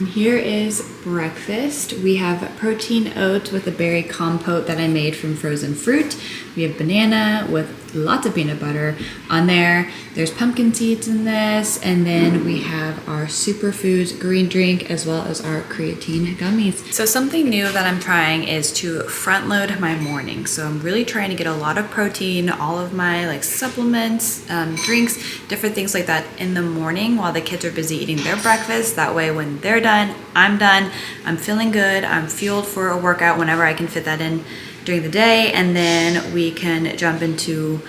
Here is breakfast. We have protein oats with a berry compote that I made from frozen fruit. We have banana with lots of peanut butter on there. There's pumpkin seeds in this. And then we have our superfoods green drink as well as our creatine gummies. So something new that I'm trying is to front load my morning. So I'm really trying to get a lot of protein, all of my like supplements, drinks, different things like that in the morning while the kids are busy eating their breakfast. That way when they're done, I'm feeling good, I'm fueled for a workout whenever I can fit that in during the day, and then we can jump into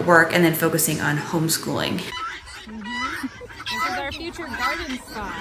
work and then focusing on homeschooling. This is our future garden spot.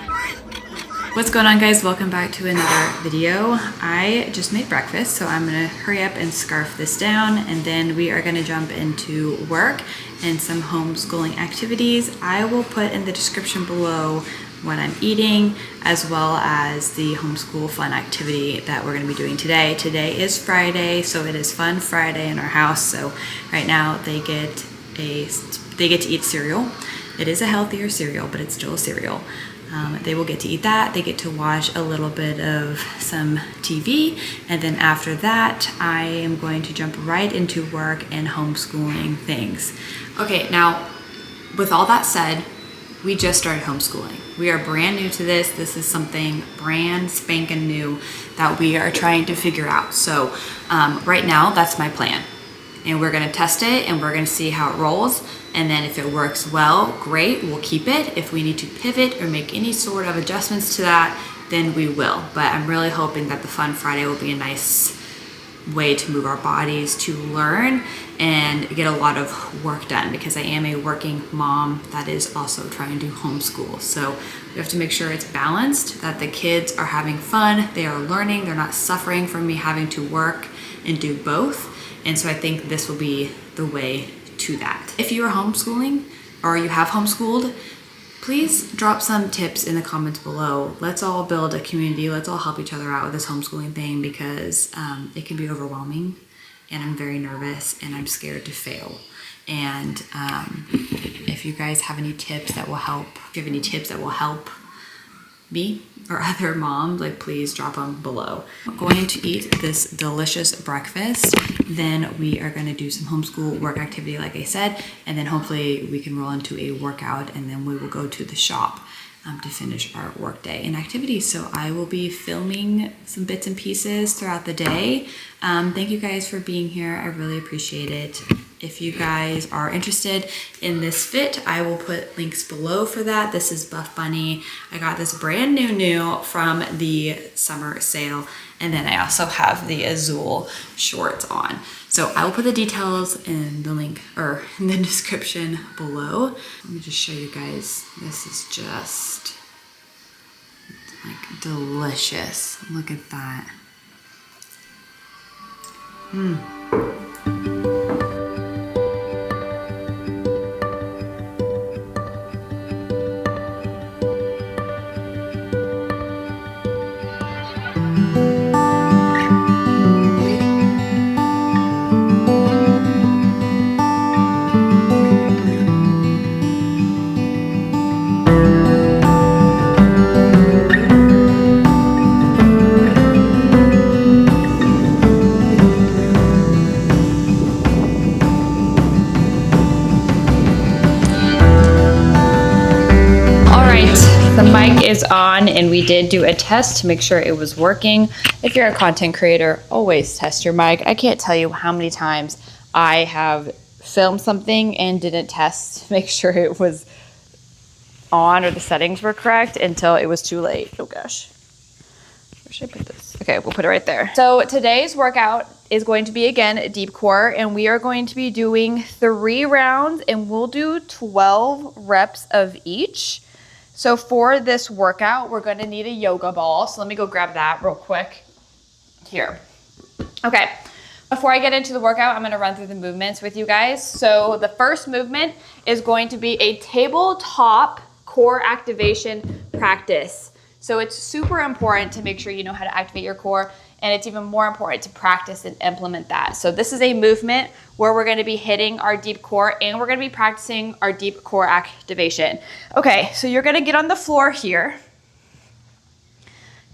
What's going on, guys? Welcome back to another video. I just made breakfast, so I'm gonna hurry up and scarf this down, and then we are gonna jump into work and some homeschooling activities. I will put in the description below what I'm eating, as well as the Homeschool Fun activity that we're gonna be doing today. Today is Friday, so it is Fun Friday in our house. So right now they get to eat cereal. It is a healthier cereal, but it's still a cereal. They will get to eat that. They get to watch a little bit of some TV, and then after that I am going to jump right into work and homeschooling things. Okay, now with all that said, we just started homeschooling. We are brand new to this. This is something brand spanking new that we are trying to figure out. So right now, that's my plan. And we're gonna test it and we're gonna see how it rolls. And then if it works well, great, we'll keep it. If we need to pivot or make any sort of adjustments to that, then we will. But I'm really hoping that the Fun Friday will be a nice way to move our bodies, to learn and get a lot of work done, because I am a working mom that is also trying to homeschool. So we have to make sure it's balanced, that the kids are having fun, they are learning, they're not suffering from me having to work and do both. And so I think this will be the way to that. If you are homeschooling or you have homeschooled, please drop some tips in the comments below. Let's all build a community. Let's all help each other out with this homeschooling thing, because it can be overwhelming, and I'm very nervous and I'm scared to fail. And if you guys have any tips that will help, me or other moms, like please drop them below. We're going to eat this delicious breakfast. Then we are going to do some homeschool work activity, like I said, and then hopefully we can roll into a workout, and then we will go to the shop to finish our work day and activities. So I will be filming some bits and pieces throughout the day. Thank you guys for being here. I really appreciate it. If you guys are interested in this fit, I will put links below for that. This is Buff Bunny. I got this brand new from the summer sale. And then I also have the Azul shorts on. So I will put the details in the link or in the description below. Let me just show you guys. This is just like delicious. Look at that. The mic is on, and we did do a test to make sure it was working. If you're a content creator, always test your mic. I can't tell you how many times I have filmed something and didn't test to make sure it was on or the settings were correct until it was too late. Oh gosh. Where should I put this? Okay, we'll put it right there. So today's workout is going to be, again, deep core, and we are going to be doing 3 rounds, and we'll do 12 reps of each. So for this workout, we're gonna need a yoga ball. So let me go grab that real quick here. Okay, before I get into the workout, I'm gonna run through the movements with you guys. So the first movement is going to be a tabletop core activation practice. So it's super important to make sure you know how to activate your core, and it's even more important to practice and implement that. So this is a movement where we're gonna be hitting our deep core, and we're gonna be practicing our deep core activation. Okay, so you're gonna get on the floor here.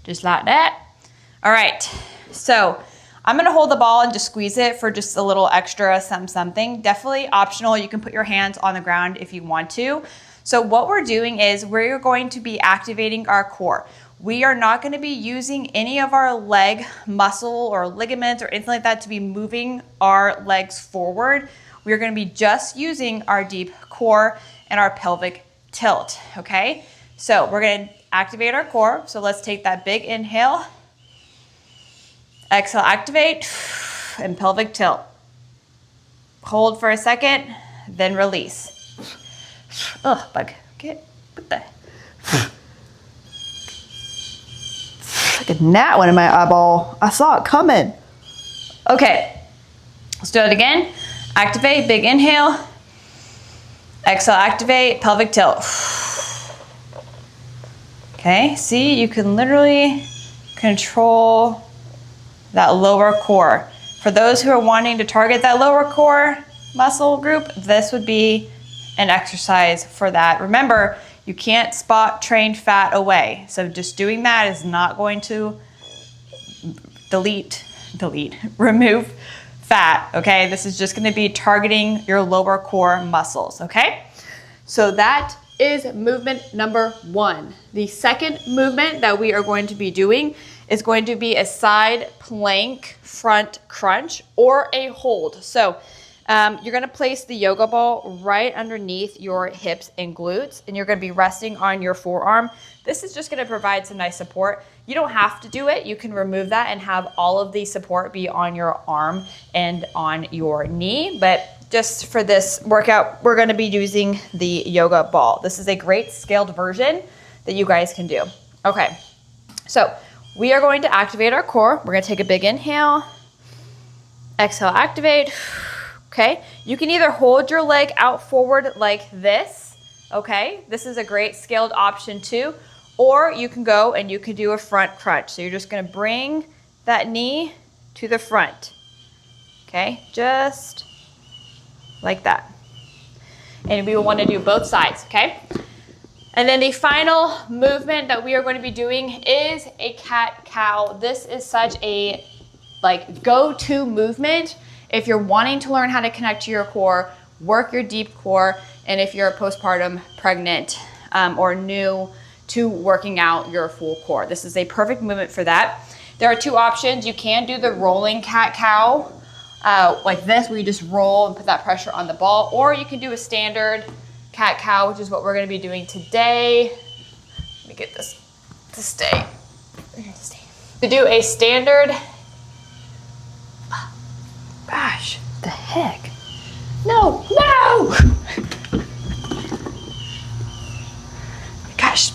just like that. All right, so I'm gonna hold the ball and just squeeze it for just a little extra something. Definitely optional. You can put your hands on the ground if you want to. So what we're doing is we're going to be activating our core. We are not going to be using any of our leg muscle or ligaments or anything like that to be moving our legs forward. We're going to be just using our deep core and our pelvic tilt, okay? So we're going to activate our core. So let's take that big inhale. Exhale, activate, and pelvic tilt. Hold for a second, then release. Ugh, bug. What the? Getting that one in my eyeball. I saw it coming. Okay, let's do it again. Activate, big inhale. Exhale, activate, pelvic tilt. Okay, see, you can literally control that lower core. For those who are wanting to target that lower core muscle group, this would be an exercise for that. Remember, you can't spot trained fat away. So just doing that is not going to remove fat, okay? This is just gonna be targeting your lower core muscles, okay? So that is movement number 1. The second movement that we are going to be doing is going to be a side plank front crunch or a hold. So you're gonna place the yoga ball right underneath your hips and glutes, and you're gonna be resting on your forearm. This is just gonna provide some nice support. You don't have to do it. You can remove that and have all of the support be on your arm and on your knee. But just for this workout, we're gonna be using the yoga ball. This is a great scaled version that you guys can do. Okay, so we are going to activate our core. We're gonna take a big inhale, exhale, activate. Okay, you can either hold your leg out forward like this, okay? This is a great scaled option too, or you can go and you can do a front crunch. So you're just gonna bring that knee to the front, okay? Just like that. And we will wanna do both sides, okay? And then the final movement that we are going to be doing is a cat-cow. This is such a go-to movement if you're wanting to learn how to connect to your core, work your deep core, and if you're postpartum, pregnant, or new to working out your full core. This is a perfect movement for that. There are 2 options. You can do the rolling cat-cow, like this, where you just roll and put that pressure on the ball, or you can do a standard cat-cow, which is what we're gonna be doing today. Let me get this to stay. To do a standard, gosh, the heck? No! Gosh,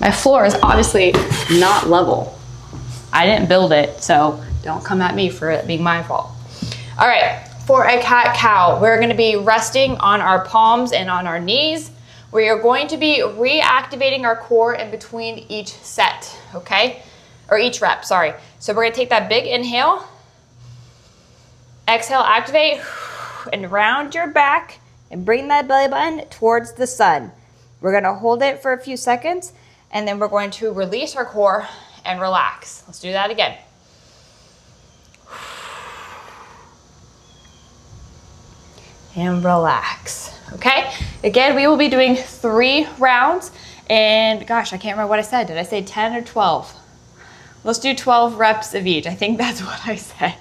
my floor is obviously not level. I didn't build it, so don't come at me for it being my fault. All right, for a cat-cow, we're gonna be resting on our palms and on our knees. We are going to be reactivating our core in between each set, okay? Or each rep, sorry. So we're gonna take that big inhale, exhale, activate, and round your back and bring that belly button towards the sun. We're gonna hold it for a few seconds, and then we're going to release our core and relax. Let's do that again. And relax, okay? Again, we will be doing 3 rounds, and gosh, I can't remember what I said. Did I say 10 or 12? Let's do 12 reps of each. I think that's what I said.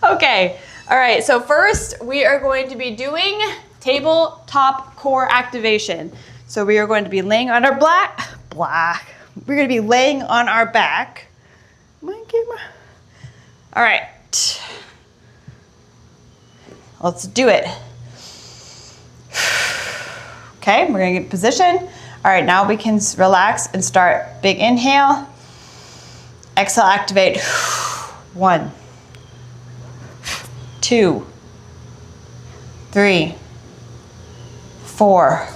Okay, all right, so first we are going to be doing tabletop core activation. So we are going to be laying on our we're gonna be laying on our back. My camera. All right, let's do it. Okay, we're gonna get position. All right, now we can relax and start. Big inhale, exhale, activate. 1, 2, 3, 4,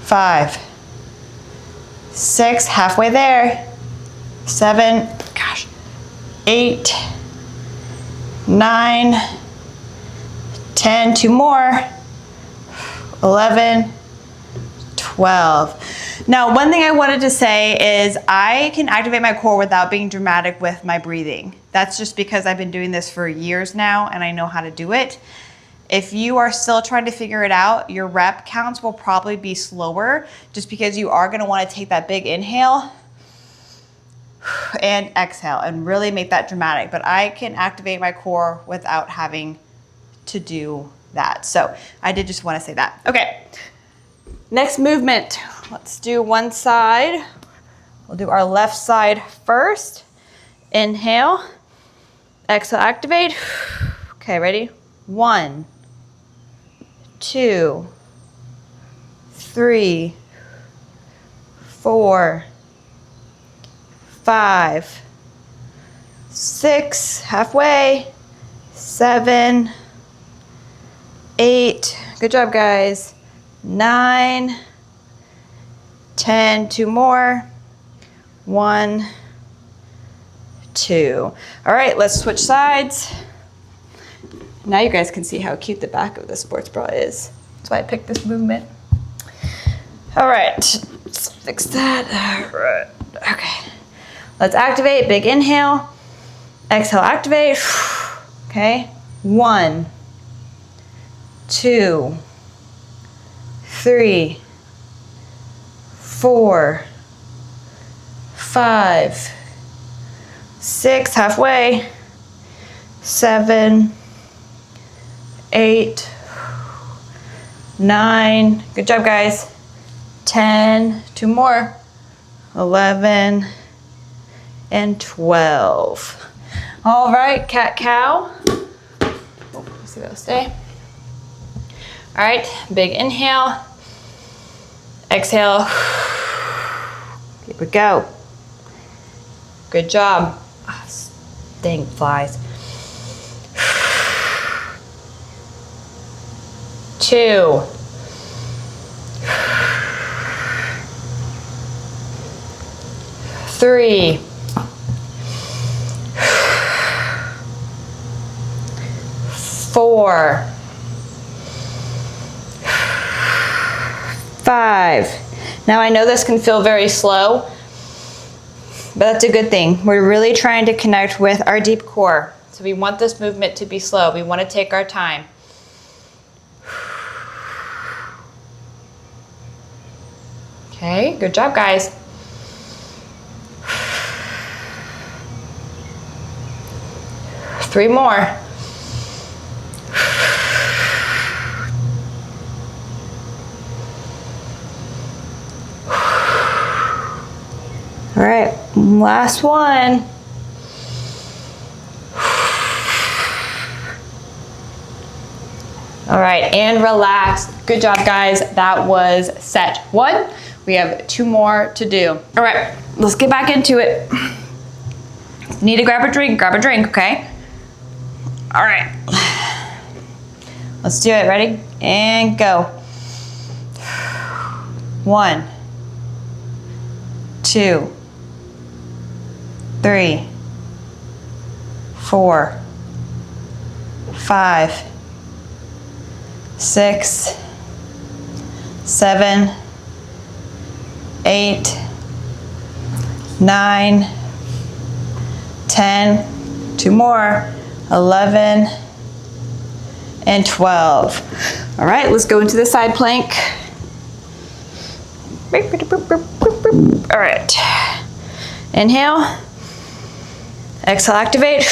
5, 6, halfway there. 7, 8, 9, 10, 2 more. 11, 12. Now, one thing I wanted to say is I can activate my core without being dramatic with my breathing. That's just because I've been doing this for years now and I know how to do it. If you are still trying to figure it out, your rep counts will probably be slower just because you are gonna wanna take that big inhale and exhale and really make that dramatic. But I can activate my core without having to do that. So I did just wanna say that. Okay, next movement. Let's do one side. We'll do our left side first. Inhale, exhale, activate. Okay, ready? 1, 2, 3, 4, 5, 6, halfway, 7, 8, good job guys, 9, 10, 2 more, 1, 2. All right, let's switch sides. Now you guys can see how cute the back of the sports bra is. That's why I picked this movement. All right, let's fix that. All right, okay. Let's activate, big inhale. Exhale, activate. Okay, 1, 2, 3, 4, 5, 6, halfway, 7, 8, 9, good job guys, 10, 2 more, 11, and 12. All right, cat cow. Oh, let's see if that'll stay. All right, big inhale, exhale, here we go. Good job. Oh, dang flies. 2, 3, 4, 5. Now I know this can feel very slow, but that's a good thing. We're really trying to connect with our deep core. So we want this movement to be slow. We want to take our time. Okay, good job guys. Three more. All right, last one. All right, and relax. Good job, guys. That was set 1. We have 2 more to do. All right, let's get back into it. Need to grab a drink, okay? All right, let's do it. Ready? And go. 1, 2, 3, 4, 5, 6, 7, 8, 9, 10, 2 more, 11, and 12. All right, let's go into the side plank. All right, inhale, exhale, activate.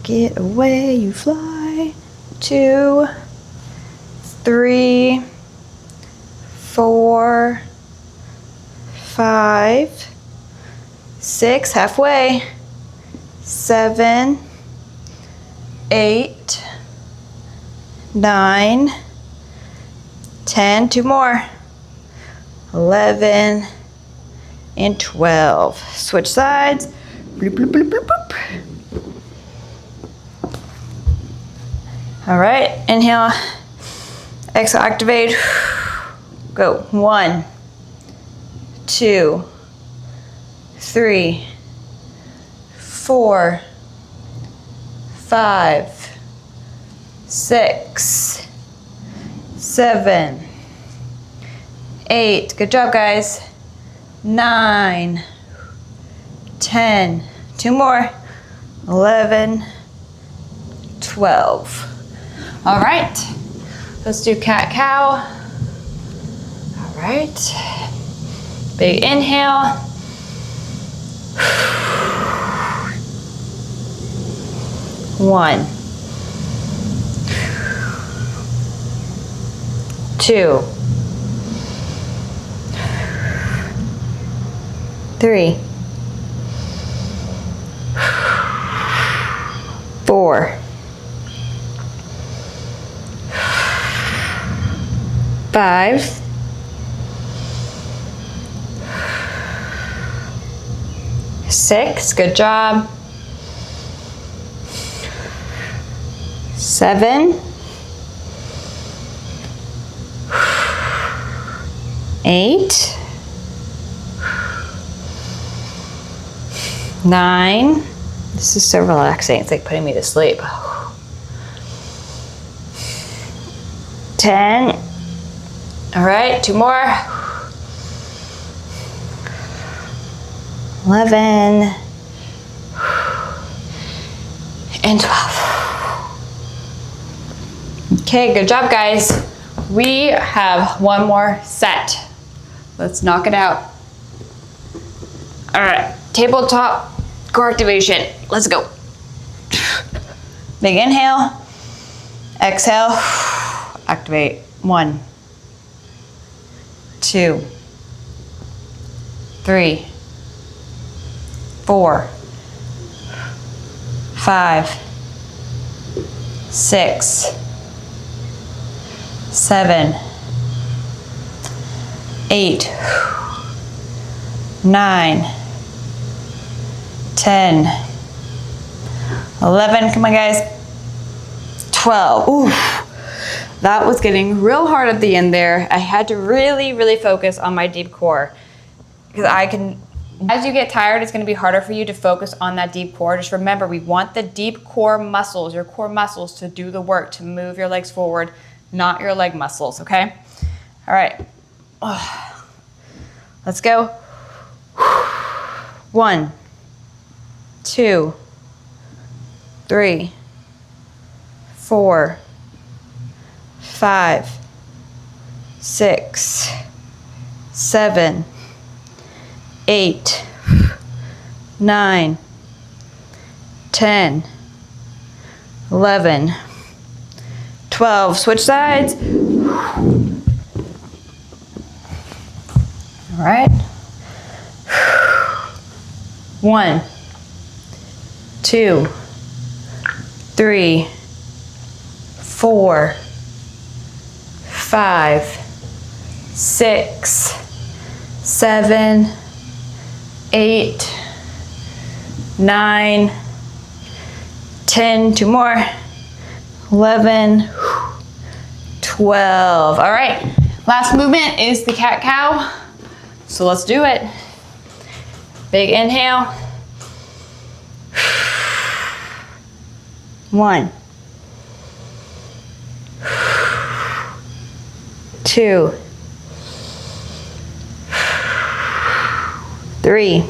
Get away, you fly. 2, 3, 4, 5, 6, halfway, 7, 8, 9, 10, 2 more, 11, and 12. Switch sides. Bloop, bloop, bloop, bloop, bloop. All right, inhale, exhale, activate. Go. 1, 2, 3, 4, 5, 6, 7, 8. Good job, guys. 9, 10. 2 more. 11, 12. All right. Let's do cat-cow. All right. Big inhale. 1, 2, 3, 4, 5, 6. Good job. 7, 8, 9. This is so relaxing. It's like putting me to sleep. 10. All right, 2 more. 11 and 12. Okay, good job, guys. We have 1 more set. Let's knock it out. All right, tabletop core activation. Let's go. Big inhale, exhale, activate. 1, 2, 3, 4, 5, 6, 7, 8, 9, 10, 11, come on guys, 12. Ooh, that was getting real hard at the end there. I had to really focus on my deep core because as you get tired, it's gonna be harder for you to focus on that deep core. Just remember, we want the deep core muscles, your core muscles, to do the work, to move your legs forward, not your leg muscles, okay? All right, let's go. 1, 2, 3, 4, 5, 6, 7, 8, 9, 10, 11, 12. Switch sides. All right. 1, 2, 3, 4, 5, 6, 7, 8, 9, 10. 2 more. 11, 12. All right, last movement is the cat-cow. So let's do it. Big inhale. 1, 2, 3,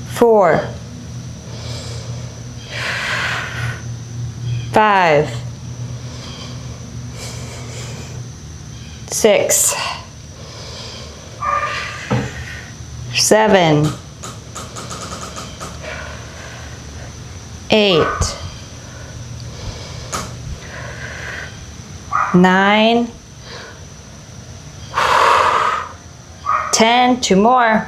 4, 5, 6, 7, 8, 9, 10. 2 more.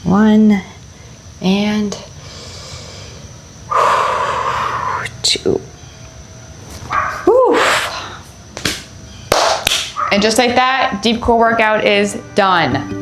1 and 2. Whew. And just like that, deep core workout is done.